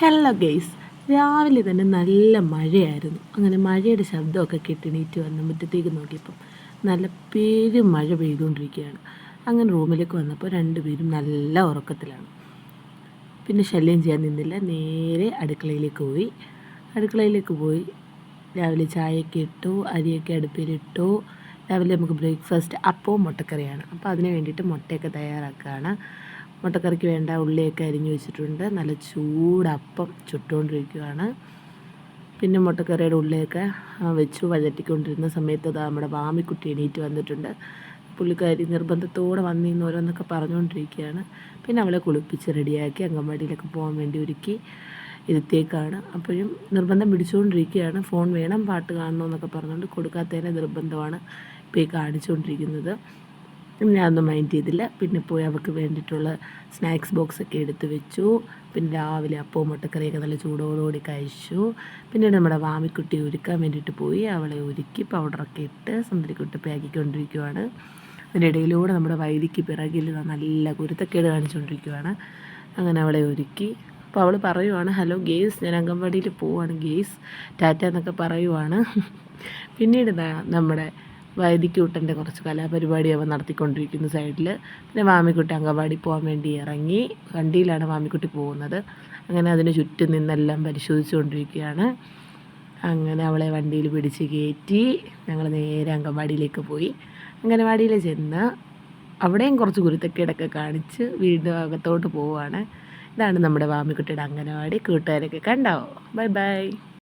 Hello guys, രാവിലെ തന്നെ നല്ല മഴയായിരുന്നു. അങ്ങനെ മഴയുടെ ശബ്ദമൊക്കെ കെട്ടിണീറ്റ് വന്ന് മുറ്റത്തേക്ക് നോക്കിയപ്പം നല്ല മഴ പെയ്തുകൊണ്ടിരിക്കുകയാണ്. അങ്ങനെ റൂമിലേക്ക് വന്നപ്പോൾ രണ്ടുപേരും നല്ല ഉറക്കത്തിലാണ്. പിന്നെ ശല്യം ചെയ്യാൻ നിന്നില്ല, നേരെ അടുക്കളയിലേക്ക് പോയി രാവിലെ ചായയൊക്കെ ഇട്ടു, അരിയൊക്കെ അടുപ്പിലിട്ടു. രാവിലെ നമുക്ക് ബ്രേക്ക്ഫാസ്റ്റ് അപ്പവും മുട്ടക്കറിയാണ്. അപ്പോൾ അതിന് വേണ്ടിയിട്ട് മുട്ടയൊക്കെ തയ്യാറാക്കുകയാണ്. മുട്ടക്കറിക്ക് വേണ്ട ഉള്ളിയൊക്കെ അരിഞ്ഞു വെച്ചിട്ടുണ്ട്. നല്ല ചൂടപ്പം ചുട്ടുകൊണ്ടിരിക്കുകയാണ്. പിന്നെ മുട്ടക്കറിയുടെ ഉള്ളിയൊക്കെ വെച്ചു വഴറ്റിക്കൊണ്ടിരുന്ന സമയത്ത് നമ്മുടെ വാമിക്കുട്ടി എണീറ്റ് വന്നിട്ടുണ്ട്. പുള്ളിക്കാരി നിർബന്ധത്തോടെ വന്നിന്ന് ഓരോന്നൊക്കെ പറഞ്ഞുകൊണ്ടിരിക്കുകയാണ്. പിന്നെ അവളെ കുളിപ്പിച്ച് റെഡിയാക്കി അംഗൻവാടിയിലൊക്കെ പോകാൻ വേണ്ടി ഒരുക്കി ഇരുത്തേക്കാണ്. അപ്പോഴും നിർബന്ധം പിടിച്ചുകൊണ്ടിരിക്കുകയാണ്. ഫോൺ വേണം, പാട്ട് കാണണമെന്നൊക്കെ പറഞ്ഞുകൊണ്ട് കൊടുക്കാത്തതിനെ നിർബന്ധമാണ് ഇപ്പോൾ ഈ കാണിച്ചുകൊണ്ടിരിക്കുന്നത്. ഞാനൊന്നും മൈൻഡ് ചെയ്തില്ല. പിന്നെ പോയി അവൾക്ക് വേണ്ടിയിട്ടുള്ള സ്നാക്സ് ബോക്സൊക്കെ എടുത്ത് വെച്ചു. പിന്നെ രാവിലെ അപ്പവും മുട്ടക്കറിയൊക്കെ നല്ല ചൂടോടുകൂടി കഴിച്ചു. പിന്നീട് നമ്മുടെ വാമിക്കുട്ടി ഒരുക്കാൻ വേണ്ടിയിട്ട് പോയി. അവളെ ഒരുക്കി പൗഡറൊക്കെ ഇട്ട് സുന്ദരിക്കുട്ടി ആക്കിക്കൊണ്ടിരിക്കുകയാണ്. അതിനിടയിലൂടെ നമ്മുടെ വൈദിക്ക് പിറകിൽ നല്ല കുരുത്തക്കേട് കാണിച്ചുകൊണ്ടിരിക്കുകയാണ്. അങ്ങനെ അവളെ ഒരുക്കി. അപ്പോൾ അവൾ പറയുവാണ്, ഹലോ ഗേസ്, ഞാൻ അംഗൻവാടിയിൽ പോവുകയാണ് ഗേസ്, ടാറ്റ എന്നൊക്കെ പറയുവാണ്. പിന്നീട് നമ്മുടെ വൈദിക്കൂട്ടൻ്റെ കുറച്ച് കലാപരിപാടി അവ നടത്തിക്കൊണ്ടിരിക്കുന്ന സൈഡിൽ. പിന്നെ വാമിക്കുട്ടി അംഗൻവാടി പോകാൻ വേണ്ടി ഇറങ്ങി. വണ്ടിയിലാണ് വാമിക്കുട്ടി പോകുന്നത്. അങ്ങനെ അതിന് ചുറ്റും നിന്നെല്ലാം പരിശോധിച്ചുകൊണ്ടിരിക്കുകയാണ്. അങ്ങനെ അവളെ വണ്ടിയിൽ പിടിച്ച് കയറ്റി ഞങ്ങൾ നേരെ അംഗൻവാടിയിലേക്ക് പോയി. അംഗൻവാടിയിൽ ചെന്ന് അവിടെയും കുറച്ച് കുരുത്തക്കേടൊക്കെ കാണിച്ച് വീണ്ടും അകത്തോട്ട് പോവുകയാണ്. ഇതാണ് നമ്മുടെ വാമിക്കുട്ടിയുടെ അംഗൻവാടി. കൂട്ടുകാരൊക്കെ കണ്ടോ? Bye bye.